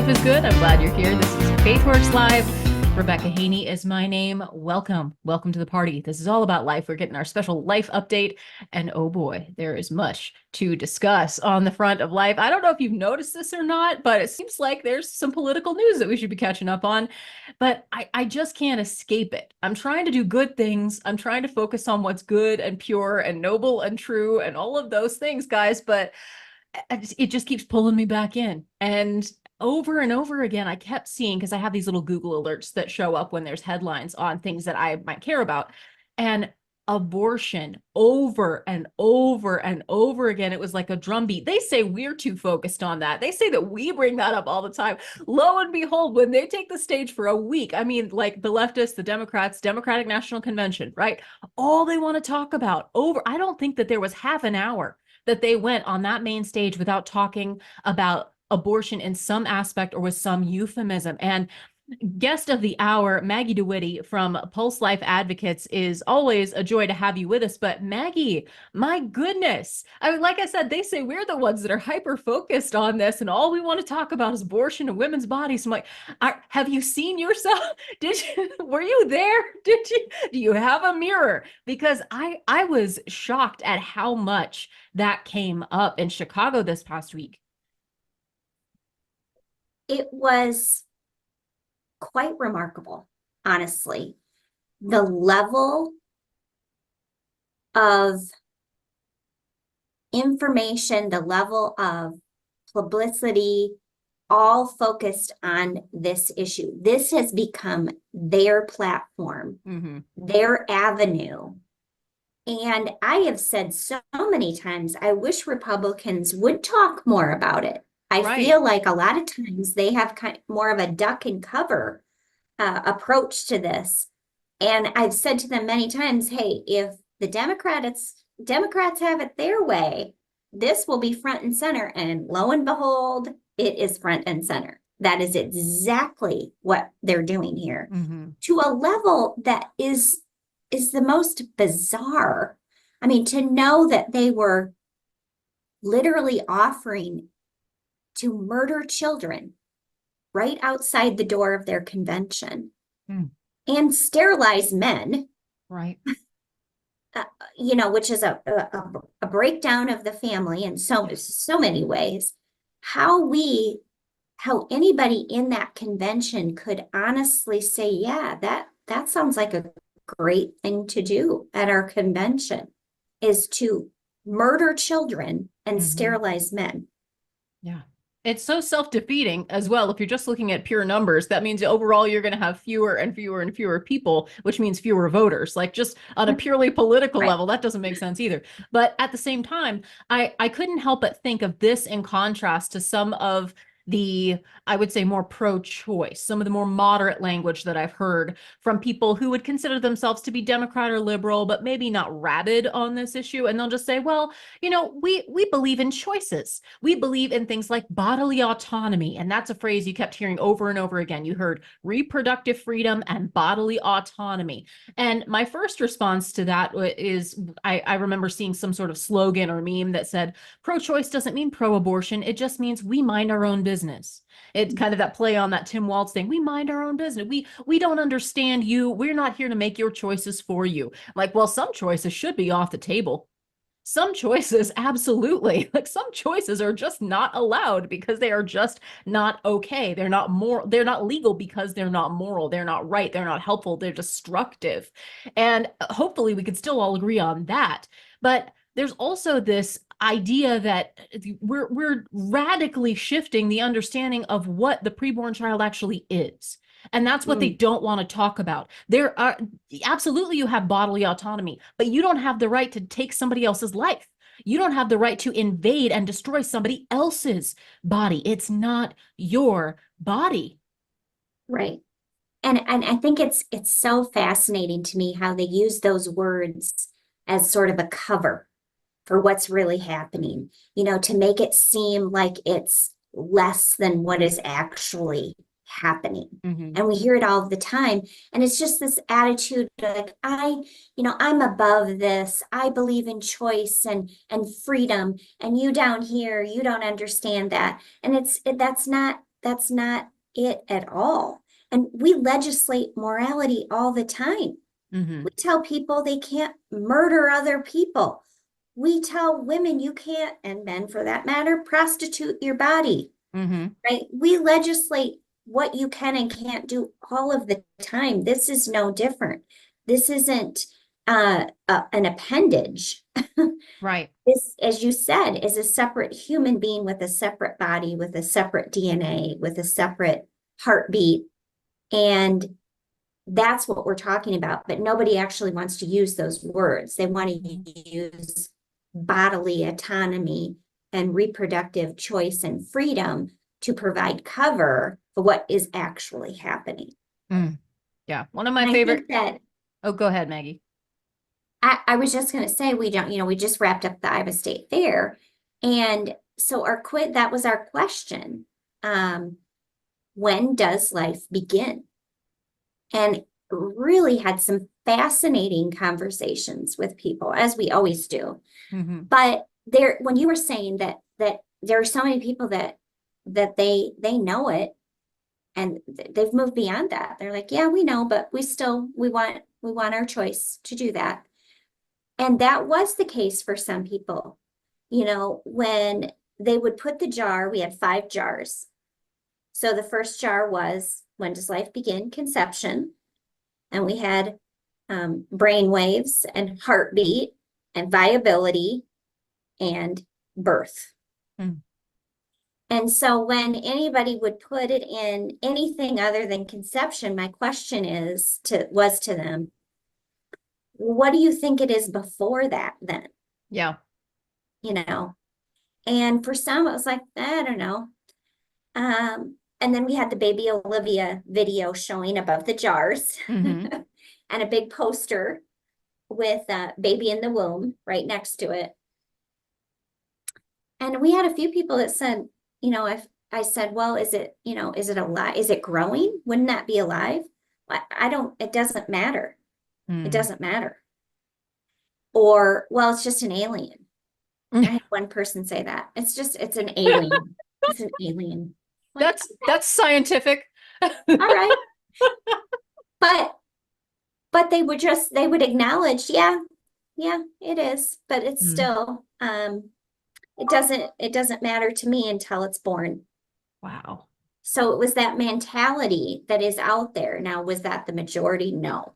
life is good. I'm glad you're here. This is FaithWorks Live. Rebecca Haney is my name. Welcome. Welcome to the party. This is all about life. We're getting our special life update. And oh boy, there is much to discuss on the front of life. I don't know if you've noticed this or not, but it seems like there's some political news that we should be catching up on. But I just can't escape it. I'm trying to do good things. I'm trying to focus on what's good and pure and noble and true and all of those things, guys. But it just keeps pulling me back in. And over again, I kept seeing, because I have these little Google alerts that show up when there's headlines on things that I might care about. And abortion over and over and over again. It was like a drumbeat. They say we're too focused on that. They say that we bring that up all the time. Lo and behold, when they take the stage for a week, I mean, like the leftists, the Democrats, Democratic National Convention, right? All they want to talk about I don't think that there was half an hour that they went on that main stage without talking about abortion in some aspect or with some euphemism. And guest of the hour, Maggie DeWitte from Pulse Life Advocates, is always a joy to have you with us. But Maggie, my goodness, I mean, like I said, they say we're the ones that are hyper focused on this, and all we want to talk about is abortion and women's bodies. I'm like, have you seen yourself? Were you there? Do you have a mirror? Because I was shocked at how much that came up in Chicago this past week. It was quite remarkable, honestly. The level of information, the level of publicity, all focused on this issue. This has become their platform, their avenue. And I have said so many times, I wish Republicans would talk more about it. I feel like a lot of times they have kind of more of a duck and cover approach to this. And I've said to them many times, hey, if the Democrats have it their way, this will be front and center. And lo and behold, it is front and center. That is exactly what they're doing here to a level that is the most bizarre. I mean, to know that they were literally offering to murder children right outside the door of their convention and sterilize men, right? Which is a breakdown of the family in so many ways. How anybody in that convention could honestly say, yeah, that sounds like a great thing to do at our convention, is to murder children and sterilize men. Yeah. It's so self-defeating as well. If you're just looking at pure numbers, that means overall you're going to have fewer and fewer and fewer people, which means fewer voters. Like, just on a purely political level, that doesn't make sense either. But at the same time, I couldn't help but think of this in contrast to some of the, I would say, more pro-choice, some of the more moderate language that I've heard from people who would consider themselves to be Democrat or liberal, but maybe not rabid on this issue. And they'll just say, well, we believe in choices. We believe in things like bodily autonomy. And that's a phrase you kept hearing over and over again. You heard reproductive freedom and bodily autonomy. And my first response to that is, I remember seeing some sort of slogan or meme that said, pro-choice doesn't mean pro-abortion. It just means we mind our own business. It's kind of that play on that Tim Waltz thing. We mind our own business. We don't understand you. We're not here to make your choices for you. Like, well, some choices should be off the table. Some choices, absolutely. Like, some choices are just not allowed because they are just not okay. They're not moral. They're not legal because they're not moral. They're not right. They're not helpful. They're destructive. And hopefully we could still all agree on that. But there's also this idea that we're radically shifting the understanding of what the preborn child actually is. And that's what they don't want to talk about. There are absolutely, you have bodily autonomy, but you don't have the right to take somebody else's life. You don't have the right to invade and destroy somebody else's body. It's not your body. Right. And I think it's so fascinating to me how they use those words as sort of a cover for what's really happening, to make it seem like it's less than what is actually happening. And we hear it all the time. And it's just this attitude like, I'm above this. I believe in choice and freedom. And you down here, you don't understand that. And that's not that's not it at all. And we legislate morality all the time. Mm-hmm. We tell people they can't murder other people. We tell women you can't, and men for that matter, prostitute your body, Mm-hmm. right? We legislate what you can and can't do all of the time. This is no different. This isn't an appendage. Right. This, as you said, is a separate human being with a separate body, with a separate DNA, with a separate heartbeat. And that's what we're talking about. But nobody actually wants to use those words. They want to use bodily autonomy and reproductive choice and freedom to provide cover for what is actually happening. Mm. Yeah. One of my And favorite. I think that Oh, go ahead, Maggie. I was just going to say, we don't, we just wrapped up the Iowa State Fair. And so that was our question. When does life begin? And really had some fascinating conversations with people, as we always do. Mm-hmm. But when you were saying that there are so many people that they know it, and they've moved beyond that. They're like, yeah, we know, but we want our choice to do that. And that was the case for some people. When they would put the jar, we had 5 jars. So the first jar was, when does life begin? Conception. And we had brain waves and heartbeat and viability and birth. Mm. And so when anybody would put it in anything other than conception, my question was to them, what do you think it is before that then? Yeah. And for some, it was like, I don't know. And then we had the baby Olivia video showing above the jars. Mm-hmm. And a big poster with baby in the womb right next to it. And we had a few people that said, if I said, well, is it alive? Is it growing? Wouldn't that be alive? It doesn't matter. Mm. It doesn't matter. Or, well, it's just an alien. I had one person say that. It's an alien. It's an alien. Like, That's scientific. all right. But they would acknowledge, yeah, it is, but it's still, it doesn't matter to me until it's born. Wow. So it was that mentality that is out there. Now, was that the majority? No.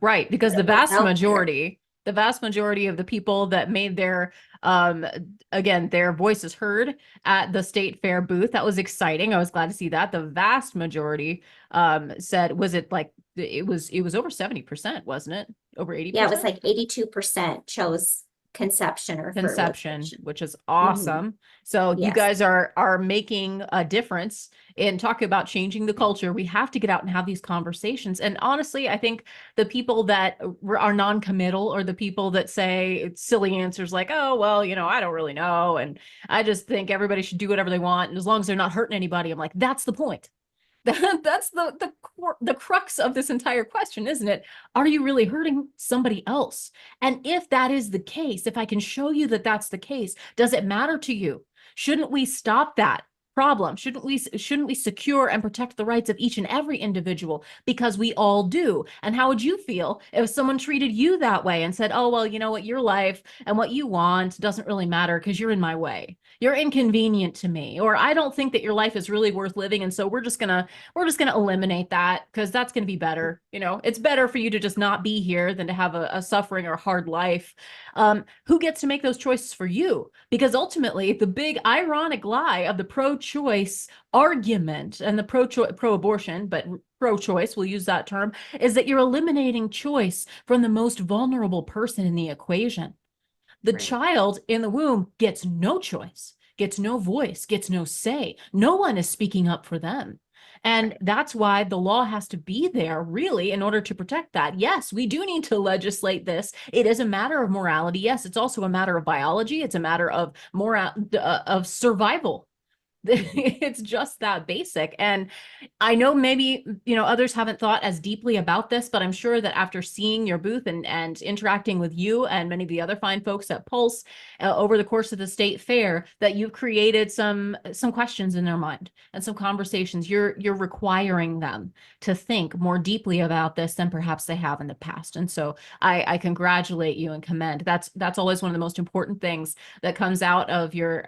Right, because the vast majority of the people that made their their voices heard at the state fair booth, that was exciting. I was glad to see that. The vast majority said, was it like it was over 70%, wasn't it? Over 80%? Yeah, it was like 82% chose conception or conception, which is awesome. Mm-hmm. So yes. You guys are making a difference in talking about changing the culture. We have to get out and have these conversations. And honestly, I think the people that are non-committal, or the people that say silly answers like, oh, well, I don't really know, and I just think everybody should do whatever they want, and as long as they're not hurting anybody, I'm like, that's the point. That's the crux of this entire question, isn't it? Are you really hurting somebody else? And if that is the case, if I can show you that that's the case, does it matter to you? Shouldn't we stop that problem? Shouldn't we secure and protect the rights of each and every individual? Because we all do. And how would you feel if someone treated you that way and said, oh, well, you know what, your life and what you want doesn't really matter because you're in my way. You're inconvenient to me, or I don't think that your life is really worth living. And so we're just gonna eliminate that because that's gonna be better. It's better for you to just not be here than to have a suffering or hard life. Who gets to make those choices for you? Because ultimately, the big ironic lie of the pro-choice argument and the pro-abortion, but pro-choice, we'll use that term, is that you're eliminating choice from the most vulnerable person in the equation. The child in the womb gets no choice, gets no voice, gets no say. No one is speaking up for them. And that's why the law has to be there, really, in order to protect that. Yes, we do need to legislate this. It is a matter of morality. Yes, it's also a matter of biology. It's a matter of of survival. It's just that basic. And I know maybe, others haven't thought as deeply about this, but I'm sure that after seeing your booth and interacting with you and many of the other fine folks at Pulse over the course of the state fair, that you've created some questions in their mind and some conversations. You're requiring them to think more deeply about this than perhaps they have in the past. And so I congratulate you and commend. That's always one of the most important things that comes out of your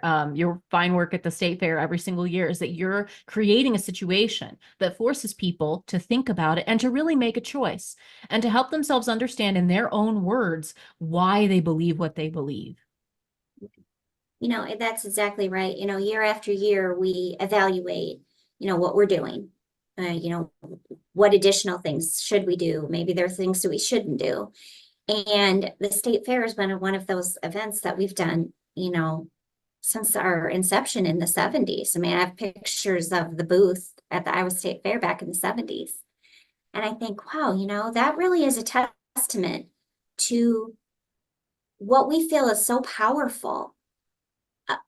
fine work at the state fair every single year, is that you're creating a situation that forces people to think about it and to really make a choice and to help themselves understand in their own words why they believe what they believe. That's exactly right. Year after year, we evaluate, what we're doing. What additional things should we do? Maybe there are things that we shouldn't do. And the state fair has been one of those events that we've done, since our inception in the 70s. I mean, I have pictures of the booth at the Iowa State Fair back in the 70s. And I think, wow, that really is a testament to what we feel is so powerful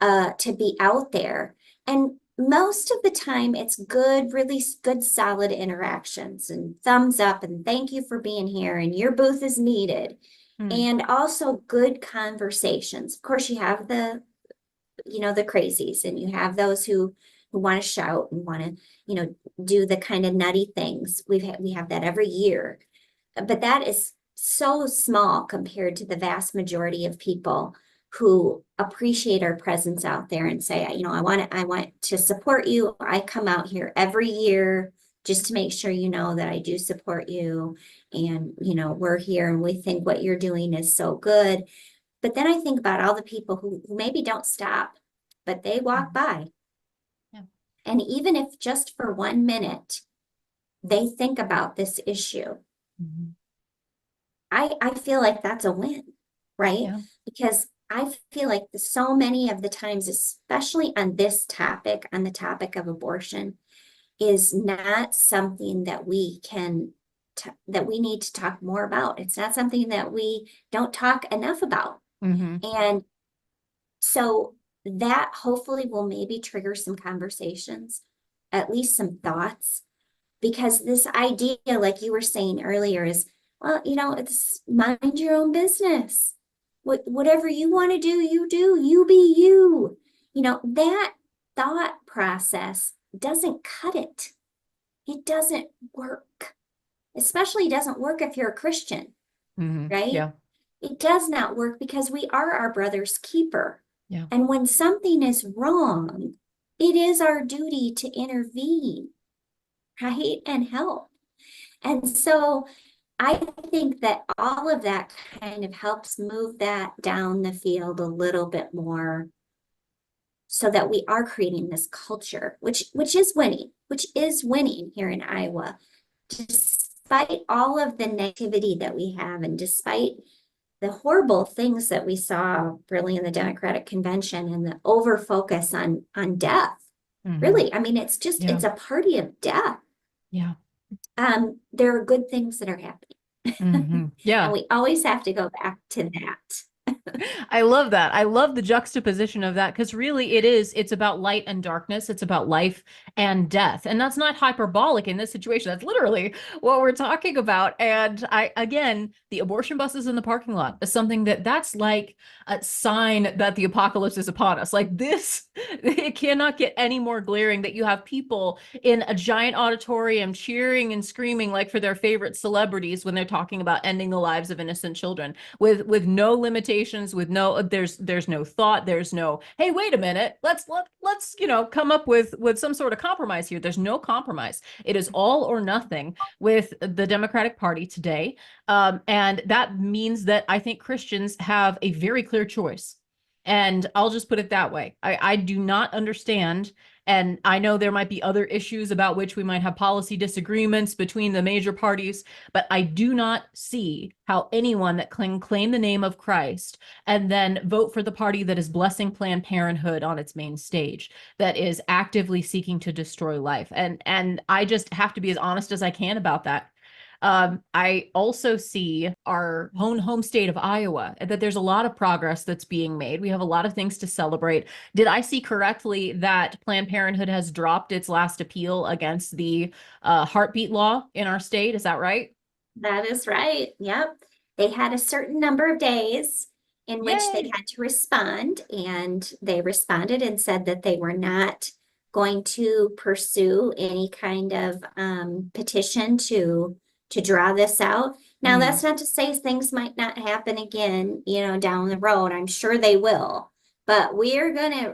to be out there. And most of the time it's good, really good, solid interactions and thumbs up and thank you for being here and your booth is needed. And also good conversations. Of course, you have the crazies, and you have those who want to shout and want to, do the kind of nutty things. We have that every year, but that is so small compared to the vast majority of people who appreciate our presence out there and say, I want to support you. I come out here every year just to make sure that I do support you, and we're here and we think what you're doing is so good. But then I think about all the people who maybe don't stop, but they walk by. Yeah. And even if just for 1 minute, they think about this issue, I feel like that's a win, right? Yeah. Because I feel like so many of the times, especially on this topic, on the topic of abortion, is not something that we need to talk more about. It's not something that we don't talk enough about. And so that hopefully will maybe trigger some conversations, at least some thoughts, because this idea, like you were saying earlier, is, well, it's mind your own business. Whatever you want to do, you be you. That thought process doesn't cut it. It doesn't work. Especially doesn't work if you're a Christian, right? Yeah. It does not work because we are our brother's keeper. Yeah. And when something is wrong, it is our duty to intervene, right? And help. And so I think that all of that kind of helps move that down the field a little bit more, so that we are creating this culture, which is winning here in Iowa, despite all of the negativity that we have, and despite the horrible things that we saw really in the Democratic convention and the over focus on death. Really, I mean, it's a party of death. Yeah. There are good things that are happening. Yeah. And we always have to go back to that. I love that. I love the juxtaposition of that, because really it's about light and darkness. It's about life and death. And that's not hyperbolic in this situation. That's literally what we're talking about. And again, the abortion buses in the parking lot is something that's like a sign that the apocalypse is upon us. Like this, it cannot get any more glaring, that you have people in a giant auditorium cheering and screaming like for their favorite celebrities when they're talking about ending the lives of innocent children, with no limitations, with there's no thought, there's no, hey, wait a minute, let's come up with some sort of compromise here. There's no compromise. It is all or nothing with the Democratic Party today. And that means that I think Christians have a very clear choice. And I'll just put it that way. I do not understand. And I know there might be other issues about which we might have policy disagreements between the major parties, but I do not see how anyone that can claim the name of Christ and then vote for the party that is blessing Planned Parenthood on its main stage, that is actively seeking to destroy life. And I just have to be as honest as I can about that. I also see our own home state of Iowa, that there's a lot of progress that's being made. We have a lot of things to celebrate. Did I see correctly that Planned Parenthood has dropped its last appeal against the heartbeat law in our state? Is that right? That is right. Yep. They had a certain number of days in which they Yay. had to respond, and they responded and said that they were not going to pursue any kind of petition to draw this out. Now, Mm-hmm. that's not to say things might not happen again, down the road. I'm sure they will. But we're gonna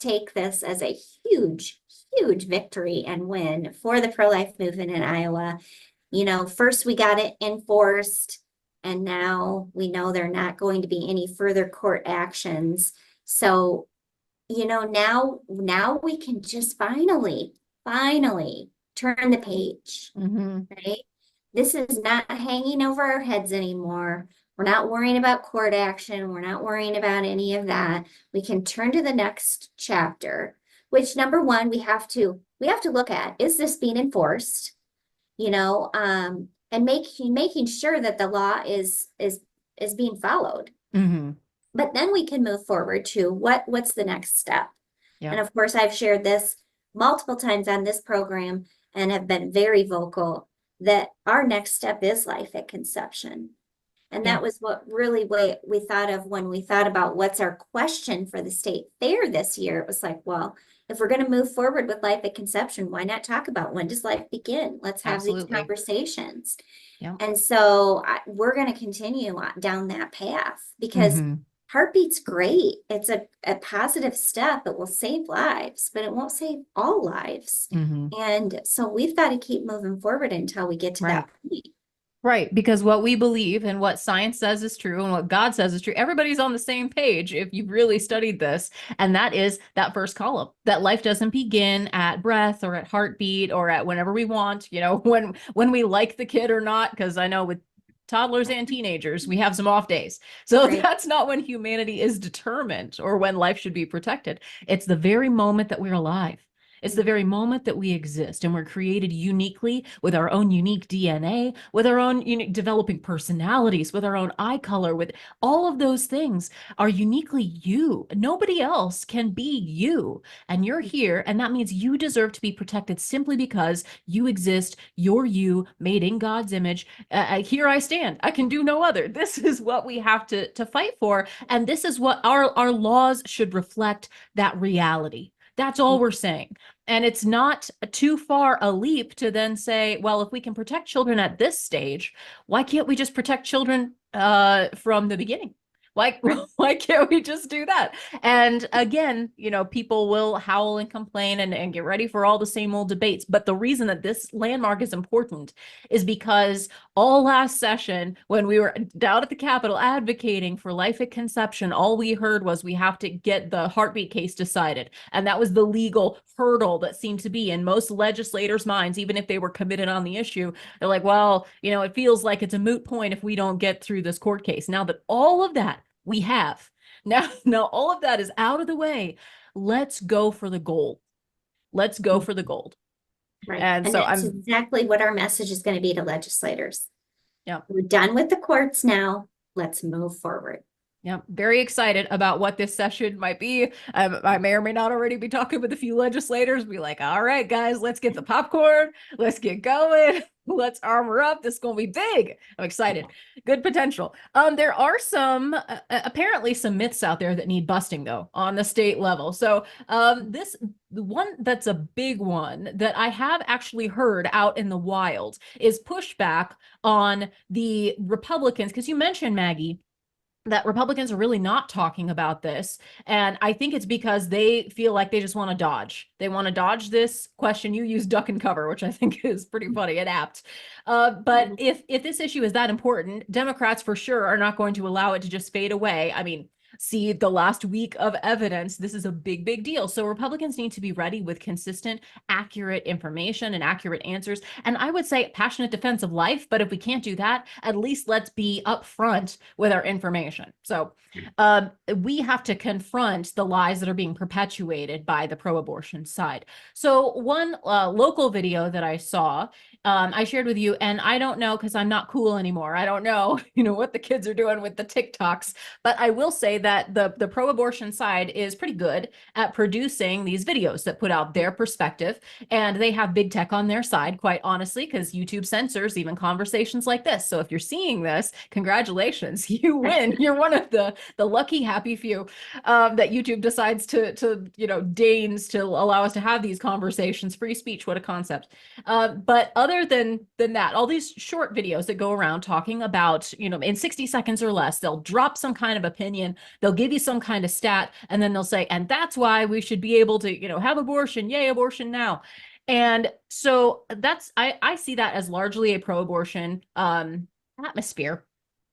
take this as a huge, huge victory and win for the pro-life movement in Iowa. First we got it enforced, and now we know there are not going to be any further court actions. So, now we can just finally turn the page, Mm-hmm. right? This is not hanging over our heads anymore. We're not worrying about court action. We're not worrying about any of that. We can turn to the next chapter, which number one, we have to look at, is this being enforced? And making sure that the law is being followed. Mm-hmm. But then we can move forward to what's the next step. Yeah. And of course, I've shared this multiple times on this program and have been very vocal that our next step is life at conception. And Yeah. that was what we thought of when we thought about what's our question for the state fair this year. It was like, well, if we're going to move forward with life at conception, why not talk about when does life begin? Let's have these Absolutely. conversations. Yeah. And so we're going to continue down that path because Mm-hmm. heartbeat's great. It's a positive step. It will save lives, but it won't save all lives. Mm-hmm. And so we've got to keep moving forward until we get to Right. that point. Right, because what we believe and what science says is true and what God says is true, everybody's on the same page if you've really studied this. And that is that first column, that life doesn't begin at breath or at heartbeat or at whenever we want, when we like the kid or not, because I know with toddlers and teenagers, we have some off days. So Right. that's not when humanity is determined or when life should be protected. It's the very moment that we're alive. It's the very moment that we exist, and we're created uniquely with our own unique DNA, with our own unique developing personalities, with our own eye color, with all of those things are uniquely you. Nobody else can be you. And you're here, and that means you deserve to be protected simply because you exist. You're you, made in God's image. Here I stand. I can do no other. This is what we have to fight for. And this is what our laws should reflect, that reality. That's all we're saying. And it's not too far a leap to then say, well, if we can protect children at this stage, why can't we just protect children from the beginning? Why can't we just do that? And again, people will howl and complain and get ready for all the same old debates. But the reason that this landmark is important is because all last session, when we were down at the Capitol advocating for life at conception, all we heard was we have to get the heartbeat case decided. And that was the legal hurdle that seemed to be in most legislators' minds, even if they were committed on the issue. They're like, well, it feels like it's a moot point if we don't get through this court case. Now that all of that we have, now all of that is out of the way, let's go for the gold. Let's go for the gold. Right. And so that's exactly what our message is going to be to legislators. Yeah. We're done with the courts now. Let's move forward. Yeah, very excited about what this session might be. I may or may not already be talking with a few legislators, be like, all right, guys, let's get the popcorn. Let's get going. Let's armor up. This is going to be big. I'm excited. Good potential. There are some, apparently some myths out there that need busting though on the state level. So the one that's a big one that I have actually heard out in the wild is pushback on the Republicans, because you mentioned, Maggie, that Republicans are really not talking about this. And I think it's because they feel like they just want to dodge. They want to dodge this question. You use duck and cover, which I think is pretty funny and apt. But if this issue is that important, Democrats for sure are not going to allow it to just fade away. I mean, see the last week of evidence. This is a big, big deal. So Republicans need to be ready with consistent, accurate information and accurate answers. And I would say passionate defense of life. But if we can't do that, at least let's be upfront with our information. So we have to confront the lies that are being perpetuated by the pro-abortion side. So one local video that I saw I shared with you, and I don't know because I'm not cool anymore. I don't know, what the kids are doing with the TikToks, but I will say that the pro-abortion side is pretty good at producing these videos that put out their perspective, and they have big tech on their side, quite honestly, because YouTube censors even conversations like this. So if you're seeing this, congratulations, you win. You're one of the lucky, happy few that YouTube decides to deigns to allow us to have these conversations. Free speech, what a concept. But other than that, all these short videos that go around talking about, in 60 seconds or less, they'll drop some kind of opinion, they'll give you some kind of stat, and then they'll say, and that's why we should be able to, have abortion. Yay, abortion now. And so I see that as largely a pro-abortion atmosphere.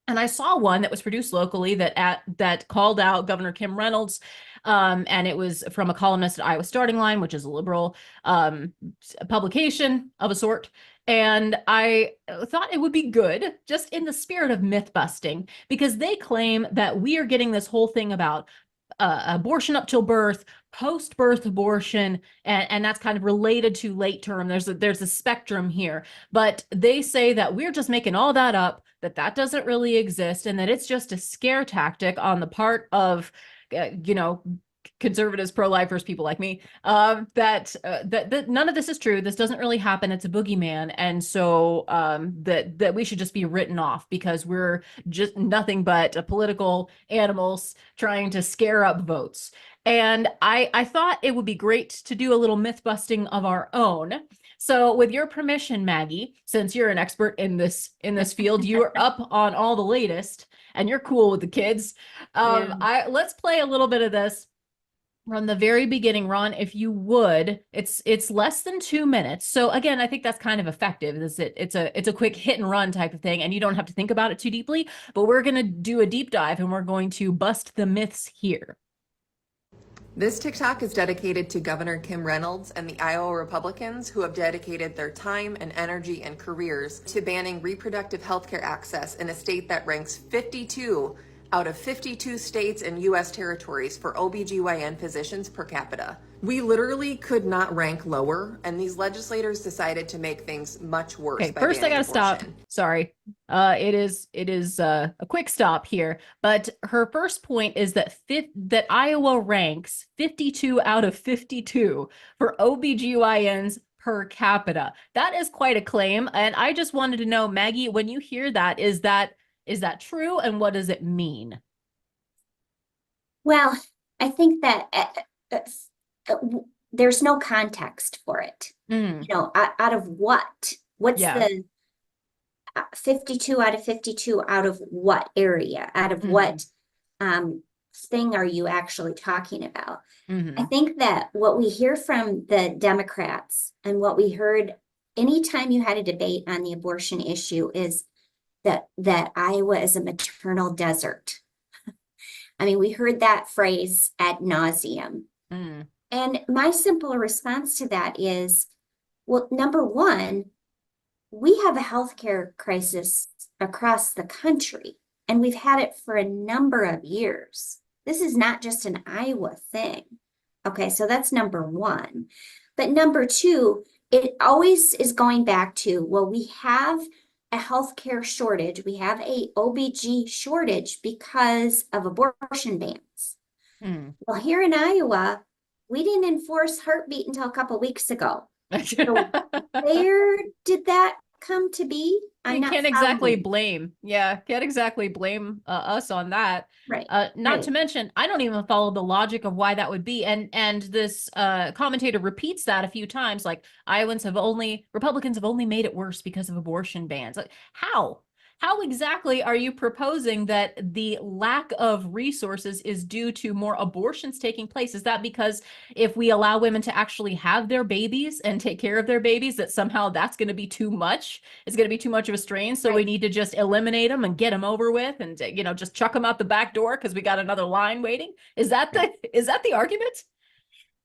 And I saw one that was produced locally that called out Governor Kim Reynolds, and it was from a columnist at Iowa Starting Line, which is a liberal publication of a sort. And I thought it would be good, just in the spirit of myth busting, because they claim that we are getting this whole thing about abortion up till birth, post-birth abortion, and that's kind of related to late term. There's a spectrum here, but they say that we're just making all that up, that doesn't really exist, and that it's just a scare tactic on the part of conservatives, pro-lifers, people like me, that none of this is true. This doesn't really happen. It's a boogeyman. And so that we should just be written off because we're just nothing but political animals trying to scare up votes. And I thought it would be great to do a little myth busting of our own. So with your permission, Maggie, since you're an expert in this field, you are up on all the latest and you're cool with the kids. Let's play a little bit of this from the very beginning. Ron, if you would. It's less than 2 minutes. So again, I think that's kind of effective. It's a quick hit and run type of thing, and you don't have to think about it too deeply, but we're going to do a deep dive and we're going to bust the myths here. This TikTok is dedicated to Governor Kim Reynolds and the Iowa Republicans who have dedicated their time and energy and careers to banning reproductive health care access in a state that ranks 52 out of 52 states and U.S. territories for OBGYN physicians per capita. We literally could not rank lower, and these legislators decided to make things much worse. Okay, first I gotta stop. Sorry. It is a quick stop here, but her first point is that Iowa ranks 52 out of 52 for OBGYNs per capita. That is quite a claim, and I just wanted to know, Maggie, when you hear that, is that true, and what does it mean? Well, I think that there's no context for it. Out of what? What's the 52 out of 52 out of what area? Out of what thing are you actually talking about? I think that what we hear from the Democrats and what we heard anytime you had a debate on the abortion issue is that Iowa is a maternal desert. I mean, we heard that phrase ad nauseum. And my simple response to that is, well, number one, we have a healthcare crisis across the country, and we've had it for a number of years. This is not just an Iowa thing. Okay, so that's number one. But number two, it always is going back to, well, we have a healthcare shortage. We have a OBG shortage because of abortion bans. Well, here in Iowa, we didn't enforce heartbeat until a couple of weeks ago. So where did that come to be? Can't exactly blame us on that. Right. Not to mention, I don't even follow the logic of why that would be. And this commentator repeats that a few times, like Republicans have only made it worse because of abortion bans. Like, how? How exactly are you proposing that the lack of resources is due to more abortions taking place? Is that because if we allow women to actually have their babies and take care of their babies, that somehow that's going to be too much? It's going to be too much of a strain. So we need to just eliminate them and get them over with and, just chuck them out the back door because we got another line waiting. Is that the argument?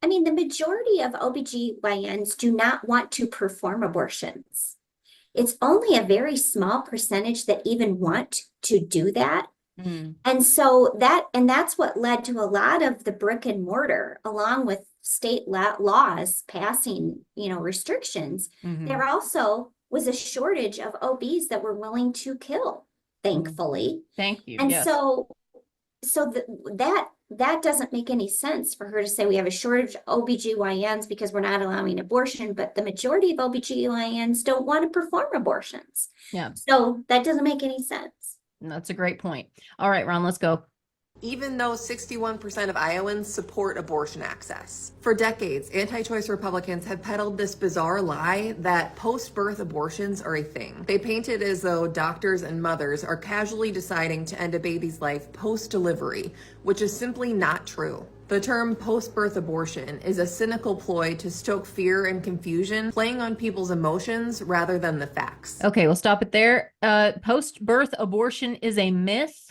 I mean, the majority of OBGYNs do not want to perform abortions. It's only a very small percentage that even want to do that. And so that's what led to a lot of the brick and mortar, along with state laws passing, restrictions. They're also was a shortage of OBs that were willing to kill, thankfully. Thank you. And Yes. that doesn't make any sense for her to say we have a shortage of OBGYNs because we're not allowing abortion, but the majority of OBGYNs don't want to perform abortions. Yeah. So that doesn't make any sense. That's a great point. All right, Ron, let's go. Even though 61% of Iowans support abortion access. For decades, anti-choice Republicans have peddled this bizarre lie that post-birth abortions are a thing. They paint it as though doctors and mothers are casually deciding to end a baby's life post-delivery, which is simply not true. The term post-birth abortion is a cynical ploy to stoke fear and confusion, playing on people's emotions rather than the facts. Okay, we'll stop it there. Post-birth abortion is a myth.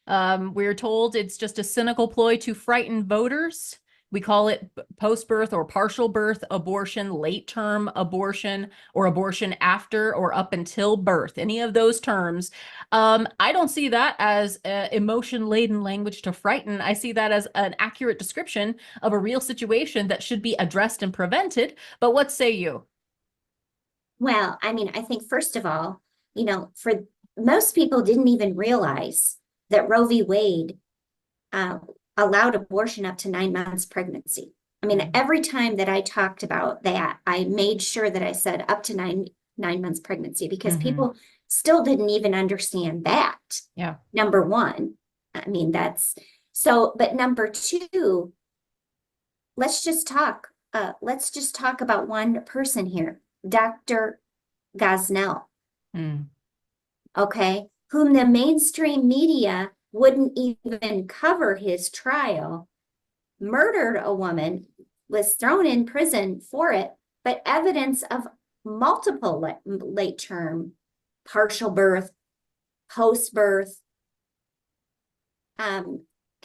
We're told it's just a cynical ploy to frighten voters. We call it post-birth or partial birth abortion, late-term abortion, or abortion after or up until birth. Any of those terms. I don't see that as emotion-laden language to frighten. I see that as an accurate description of a real situation that should be addressed and prevented. But what say you? Well, I mean, I think first of all, for most people didn't even realize that Roe v. Wade allowed abortion up to 9 months pregnancy. I mean, every time that I talked about that, I made sure that I said up to nine months pregnancy because people still didn't even understand that. Yeah. Number one, I mean, but number two, let's just talk about one person here, Dr. Gosnell. Okay. Whom the mainstream media wouldn't even cover his trial, murdered a woman, was thrown in prison for it, but evidence of multiple late-term, partial birth, post-birth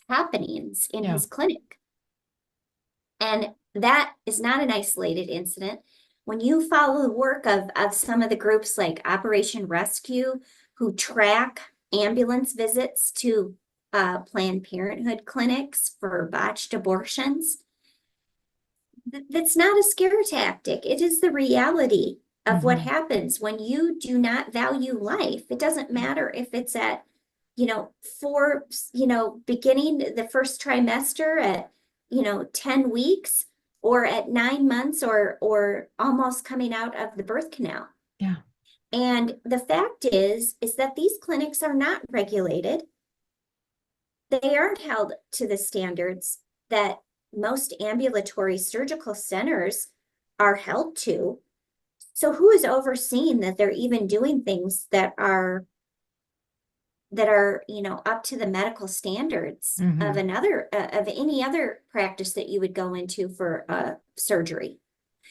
happenings in his clinic. And that is not an isolated incident. When you follow the work of some of the groups like Operation Rescue, who track ambulance visits to Planned Parenthood clinics for botched abortions, that's not a scare tactic. It is the reality of what happens when you do not value life. It doesn't matter if it's at, beginning the first trimester at, 10 weeks or at 9 months or almost coming out of the birth canal. Yeah. And the fact is that these clinics are not regulated. They aren't held to the standards that most ambulatory surgical centers are held to. So who is overseeing that they're even doing things that are up to the medical standards of any other practice that you would go into for surgery?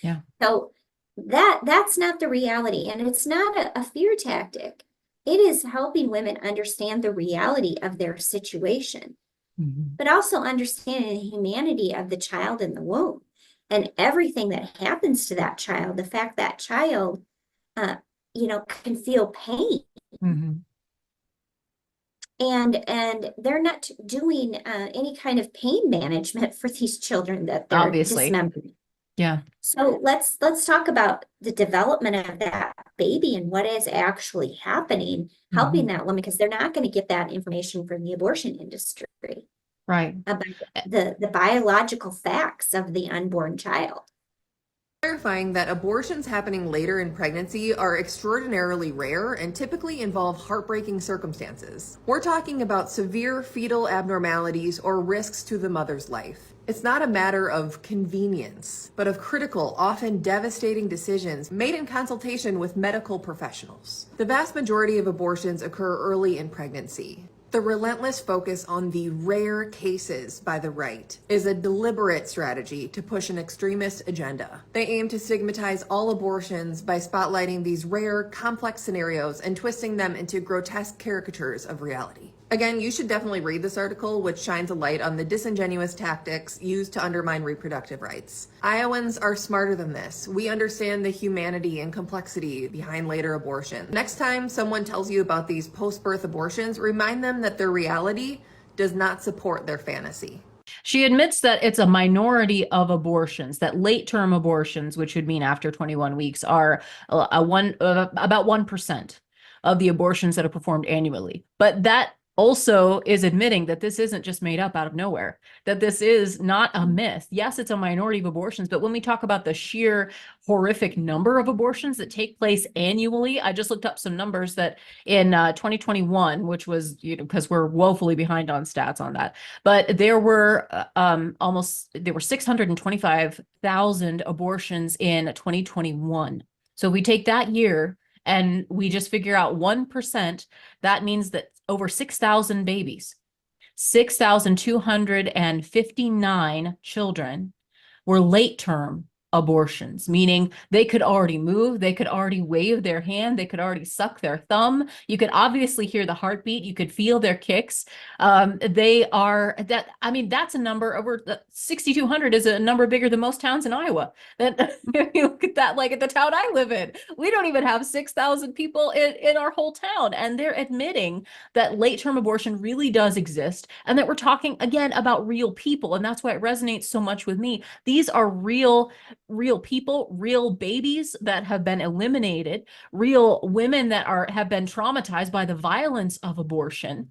Yeah. So that's not the reality, and it's not a fear tactic. It is helping women understand the reality of their situation, but also understanding the humanity of the child in the womb and everything that happens to that child. The fact that child, can feel pain. And they're not doing any kind of pain management for these children that they're dismembering. Yeah. So let's talk about the development of that baby and what is actually happening, helping that woman, because they're not going to get that information from the abortion industry. Right. About the biological facts of the unborn child. Clarifying that abortions happening later in pregnancy are extraordinarily rare and typically involve heartbreaking circumstances. We're talking about severe fetal abnormalities or risks to the mother's life. It's not a matter of convenience, but of critical, often devastating decisions made in consultation with medical professionals. The vast majority of abortions occur early in pregnancy. The relentless focus on the rare cases by the right is a deliberate strategy to push an extremist agenda. They aim to stigmatize all abortions by spotlighting these rare, complex scenarios and twisting them into grotesque caricatures of reality. Again, you should definitely read this article, which shines a light on the disingenuous tactics used to undermine reproductive rights. Iowans are smarter than this. We understand the humanity and complexity behind later abortion. Next time someone tells you about these post-birth abortions, remind them that their reality does not support their fantasy. She admits that it's a minority of abortions, that late-term abortions, which would mean after 21 weeks, are about 1% of the abortions that are performed annually. But that also is admitting that this isn't just made up out of nowhere, that this is not a myth. Yes, it's a minority of abortions, but when we talk about the sheer horrific number of abortions that take place annually, I just looked up some numbers that in 2021, which was, because we're woefully behind on stats on that, but there were 625,000 abortions in 2021. So we take that year and we just figure out 1%, that means that over 6,000 babies, 6,259 children were late term abortions, meaning they could already move, they could already wave their hand, they could already suck their thumb. You could obviously hear the heartbeat, you could feel their kicks. That's a number over 6,200 is a number bigger than most towns in Iowa. That if you look at that, like at the town I live in, we don't even have 6,000 people in our whole town, and they're admitting that late-term abortion really does exist, and that we're talking again about real people, and that's why it resonates so much with me. These are real people, real babies that have been eliminated, real women that have been traumatized by the violence of abortion.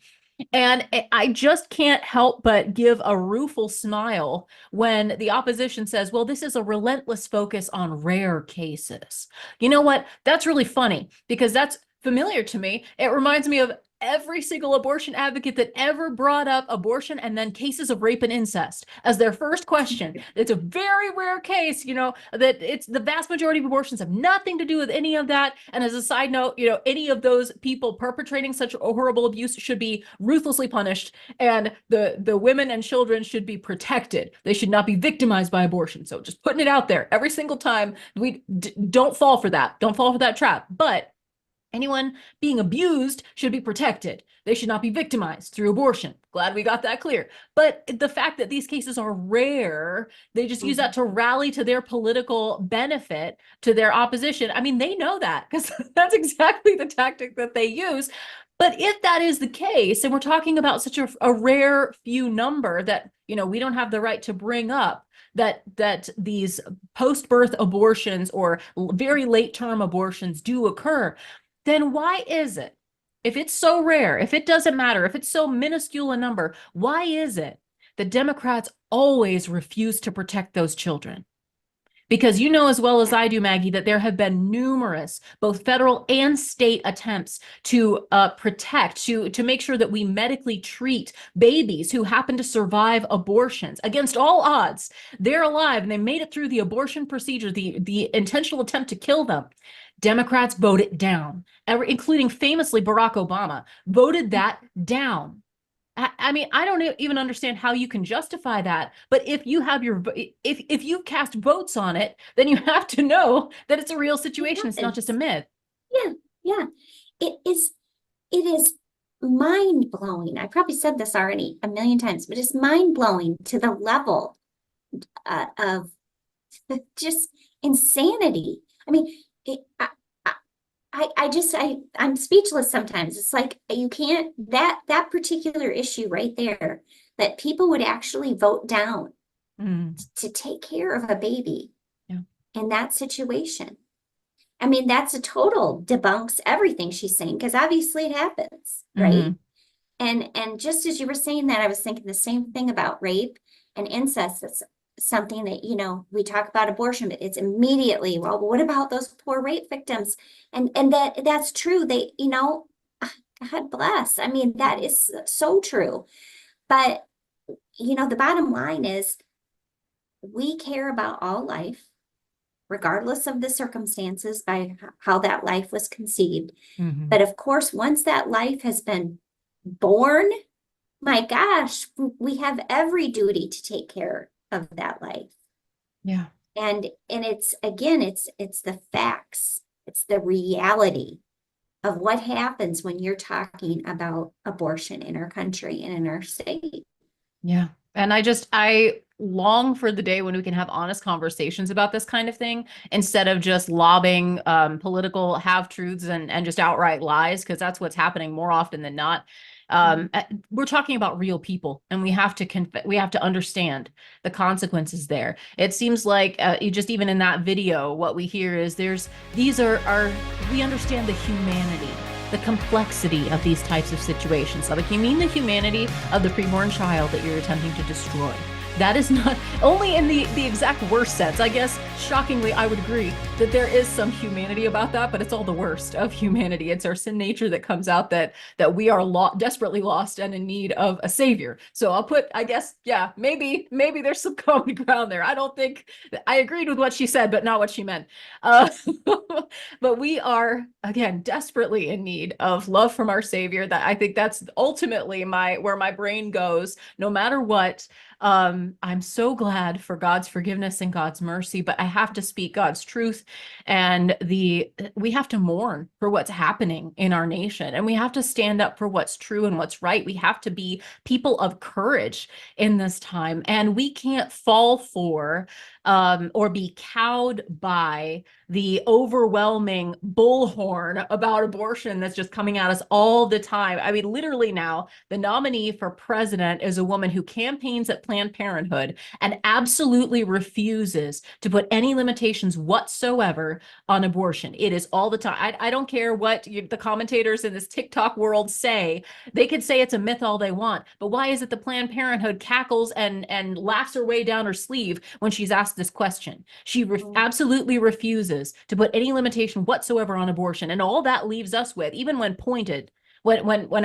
And I just can't help but give a rueful smile when the opposition says, well, this is a relentless focus on rare cases. You know what? That's really funny because that's familiar to me. It reminds me of every single abortion advocate that ever brought up abortion and then cases of rape and incest as their first question. It's a very rare case, that it's the vast majority of abortions have nothing to do with any of that. And as a side note, any of those people perpetrating such horrible abuse should be ruthlessly punished. And the women and children should be protected. They should not be victimized by abortion. So just putting it out there every single time. We don't fall for that. Don't fall for that trap. But anyone being abused should be protected. They should not be victimized through abortion. Glad we got that clear. But the fact that these cases are rare, they just use that to rally to their political benefit, to their opposition. I mean, they know that because that's exactly the tactic that they use. But if that is the case, and we're talking about such a rare few number that, we don't have the right to bring up, that these post-birth abortions or very late-term abortions do occur, then why is it, if it's so rare, if it doesn't matter, if it's so minuscule a number, why is it that Democrats always refuse to protect those children? Because you know as well as I do, Maggie, that there have been numerous, both federal and state attempts to protect, to make sure that we medically treat babies who happen to survive abortions against all odds. They're alive and they made it through the abortion procedure, the intentional attempt to kill them. Democrats voted it down, including famously Barack Obama, voted that down. I mean, I don't even understand how you can justify that. But if you have if you cast votes on it, then you have to know that it's a real situation. It's not just a myth. Yeah. It is mind blowing. I probably said this already a million times, but it's mind blowing to the level of just insanity. I mean, I'm speechless sometimes. It's like you can't, that particular issue right there, that people would actually vote down to take care of a baby in that situation. I mean, that's a total debunks everything she's saying, because obviously it happens, right? And just as you were saying that, I was thinking the same thing about rape and incest. That's something that, we talk about abortion, but it's immediately, well, what about those poor rape victims? And that's true. They, God bless. I mean, that is so true. But, the bottom line is we care about all life, regardless of the circumstances by how that life was conceived. But of course, once that life has been born, my gosh, we have every duty to take care of that life. Yeah. And it's, again, it's the facts. It's the reality of what happens when you're talking about abortion in our country and in our state. Yeah. And I long for the day when we can have honest conversations about this kind of thing instead of just lobbing political half-truths and just outright lies, because that's what's happening more often than not. We're talking about real people, and we have to understand the consequences there. It seems like just even in that video, what we hear is we understand the humanity, the complexity of these types of situations. So like, you mean the humanity of the preborn child that you're attempting to destroy. That is not only in the exact worst sense. I guess, shockingly, I would agree that there is some humanity about that, but it's all the worst of humanity. It's our sin nature that comes out that we are desperately lost and in need of a savior. So I'll put, I guess, yeah, maybe there's some common ground there. I don't think I agreed with what she said, but not what she meant. But we are, again, desperately in need of love from our savior. That I think that's ultimately where my brain goes, no matter what. I'm so glad for God's forgiveness and God's mercy, but I have to speak God's truth, and we have to mourn for what's happening in our nation, and we have to stand up for what's true and what's right. We have to be people of courage in this time, and we can't fall for or be cowed by the overwhelming bullhorn about abortion that's just coming at us all the time. I mean, literally now, the nominee for president is a woman who campaigns at Planned Parenthood and absolutely refuses to put any limitations whatsoever on abortion. It is all the time. I don't care what the commentators in this TikTok world say. They could say it's a myth all they want, but why is it the Planned Parenthood cackles and laughs her way down her sleeve when she's asked this question? She absolutely refuses to put any limitation whatsoever on abortion. And all that leaves us with, even when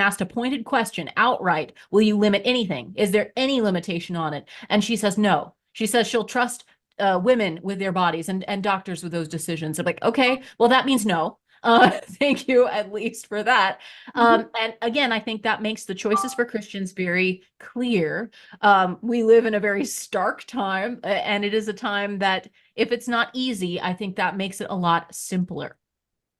asked a pointed question outright, will you limit anything? Is there any limitation on it? And she says no. She says she'll trust women with their bodies and doctors with those decisions. I'm like, okay, well, that means no. Thank you, at least, for that. And again, I think that makes the choices for Christians very clear. We live in a very stark time, and it is a time that, if it's not easy, I think that makes it a lot simpler.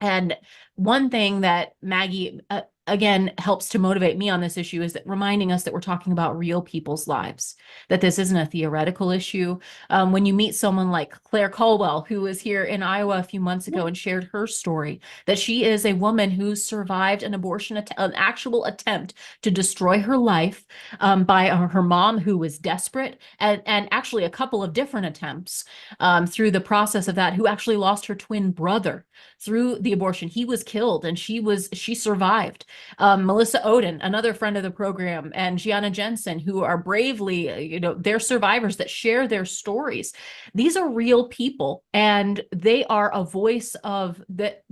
And one thing that Maggie, again, helps to motivate me on this issue is that reminding us that we're talking about real people's lives, that this isn't a theoretical issue. When you meet someone like Claire Caldwell, who was here in Iowa a few months ago and shared her story, that she is a woman who survived an abortion, an actual attempt to destroy her life by her mom, who was desperate, and actually a couple of different attempts through the process of that, who actually lost her twin brother through the abortion. He was killed and she survived. Melissa Oden, another friend of the program, and Gianna Jensen, who are bravely, they're survivors that share their stories. These are real people, and they are a voice of that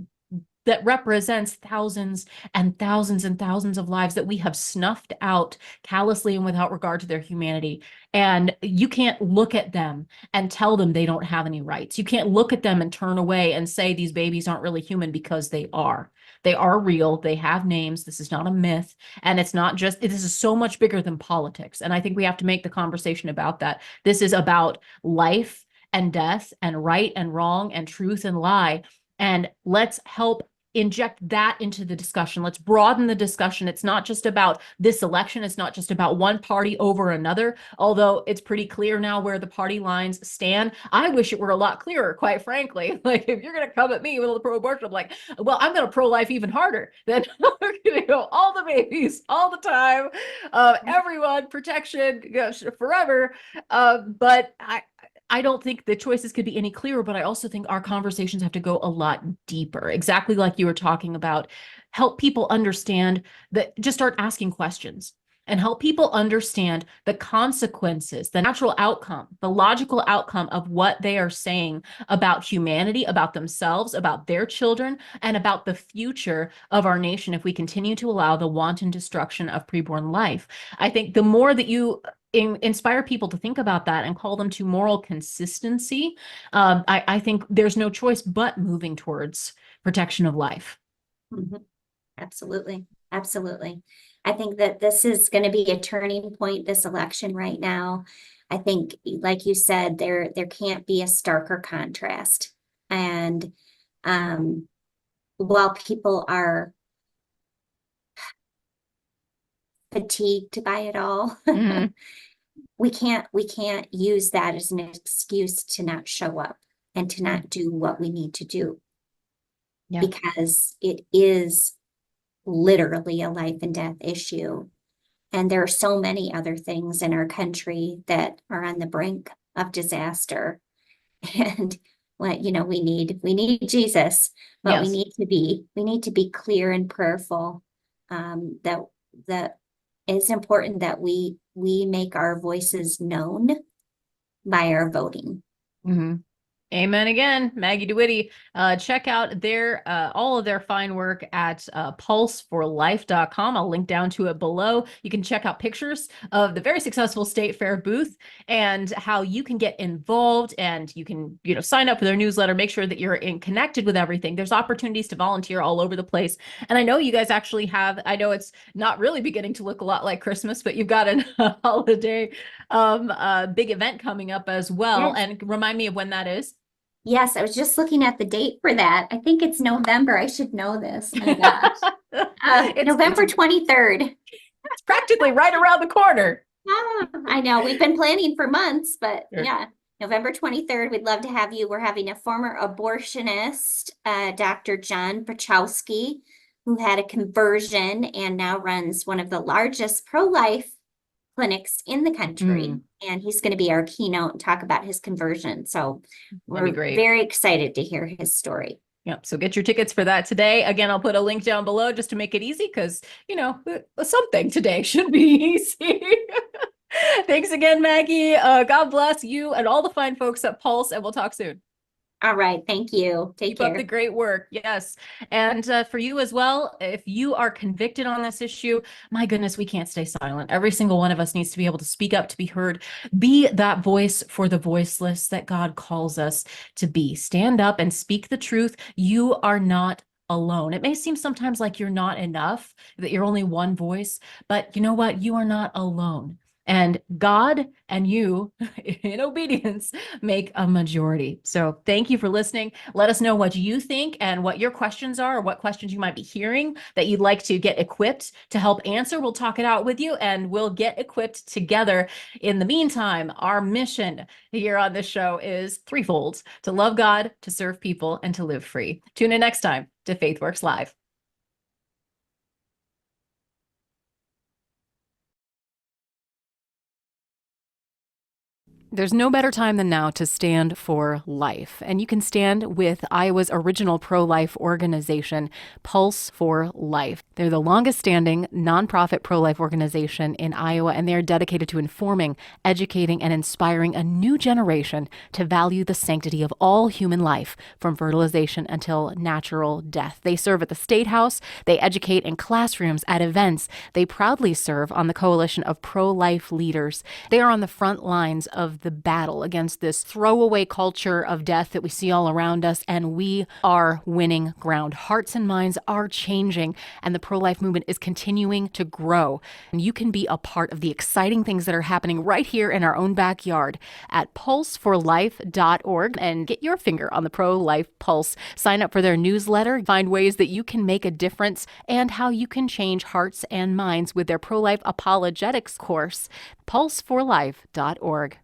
represents thousands and thousands and thousands of lives that we have snuffed out callously and without regard to their humanity. And you can't look at them and tell them they don't have any rights. You can't look at them and turn away and say these babies aren't really human, because they are. They are real. They have names. This is not a myth. And it's not just, this is so much bigger than politics. And I think we have to make the conversation about that. This is about life and death and right and wrong and truth and lie. And let's help inject that into the discussion. Let's broaden the discussion. It's not just about this election. It's not just about one party over another, although it's pretty clear now where the party lines stand. I wish it were a lot clearer, quite frankly. Like, if you're going to come at me with a pro-abortion, I'm like, well, I'm going to pro-life even harder. Then we're going to go all the babies, all the time, everyone, protection, forever. But I don't think the choices could be any clearer, but I also think our conversations have to go a lot deeper. Exactly like you were talking about, help people understand that, just start asking questions and help people understand the consequences, the natural outcome, the logical outcome of what they are saying about humanity, about themselves, about their children, and about the future of our nation if we continue to allow the wanton destruction of preborn life. I think the more that you inspire people to think about that and call them to moral consistency, I think there's no choice but moving towards protection of life. Absolutely. Absolutely. I think that this is going to be a turning point, this election right now. I think, like you said, there can't be a starker contrast. And while people are fatigued by it all, we can't use that as an excuse to not show up and to not do what we need to do. Yeah. Because it is literally a life and death issue. And there are so many other things in our country that are on the brink of disaster. And what, we need Jesus, but we Yes. need to be clear and prayerful. That it's important that we make our voices known by our voting. Amen again, Maggie DeWitte. Check out all of their fine work at pulseforlife.com. I'll link down to it below. You can check out pictures of the very successful State Fair booth and how you can get involved, and you can, sign up for their newsletter, make sure that you're connected with everything. There's opportunities to volunteer all over the place. And I know you guys actually I know it's not really beginning to look a lot like Christmas, but you've got a holiday big event coming up as well. Yes. And remind me of when that is. Yes, I was just looking at the date for that. I think it's November. I should know this. My gosh. November 23rd. It's practically right around the corner. I know. We've been planning for months, but Sure. yeah, November 23rd. We'd love to have you. We're having a former abortionist, Dr. John Pachowski, who had a conversion and now runs one of the largest pro-life clinics in the country. And he's going to be our keynote and talk about his conversion. So we're very excited to hear his story. Yep. So get your tickets for that today. Again, I'll put a link down below just to make it easy, because, something today should be easy. Thanks again, Maggie. God bless you and all the fine folks at Pulse, and we'll talk soon. All right. Thank you. Keep care. Keep up the great work. Yes. And for you as well, if you are convicted on this issue, my goodness, we can't stay silent. Every single one of us needs to be able to speak up, to be heard, be that voice for the voiceless that God calls us to be. Stand up and speak the truth. You are not alone. It may seem sometimes like you're not enough, that you're only one voice, but you know what? You are not alone. And God and you, in obedience, make a majority. So thank you for listening. Let us know what you think and what your questions are, or what questions you might be hearing that you'd like to get equipped to help answer. We'll talk it out with you, and we'll get equipped together. In the meantime, our mission here on this show is threefold: to love God, to serve people, and to live free. Tune in next time to FaithWorks Live. There's no better time than now to stand for life. And you can stand with Iowa's original pro-life organization, Pulse for Life. They're the longest standing nonprofit pro-life organization in Iowa, and they're dedicated to informing, educating, and inspiring a new generation to value the sanctity of all human life, from fertilization until natural death. They serve at the State House. They educate in classrooms, at events. They proudly serve on the coalition of pro-life leaders. They are on the front lines of the battle against this throwaway culture of death that we see all around us, and we are winning ground. Hearts and minds are changing, and the pro-life movement is continuing to grow. And you can be a part of the exciting things that are happening right here in our own backyard at pulseforlife.org, and get your finger on the pro-life pulse. Sign up for their newsletter, find ways that you can make a difference, and how you can change hearts and minds with their pro-life apologetics course, pulseforlife.org.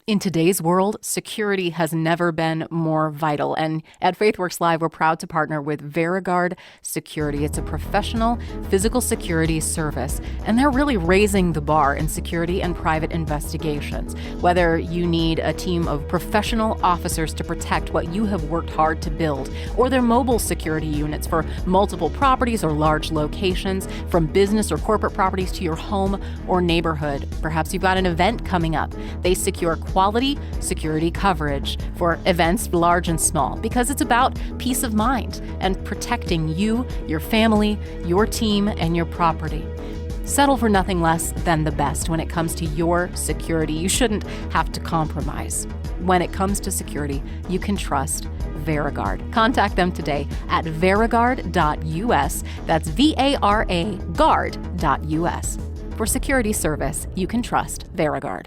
In today's world, security has never been more vital. And at FaithWorks Live, we're proud to partner with VeriGuard Security. It's a professional physical security service, and they're really raising the bar in security and private investigations. Whether you need a team of professional officers to protect what you have worked hard to build, or their mobile security units for multiple properties or large locations, from business or corporate properties to your home or neighborhood. Perhaps you've got an event coming up. They secure quality security coverage for events large and small, because it's about peace of mind and protecting you, your family, your team, and your property. Settle for nothing less than the best when it comes to your security. You shouldn't have to compromise. When it comes to security, you can trust VeriGuard. Contact them today at veriguard.us. That's VARA guard.us. For security service, you can trust VeriGuard.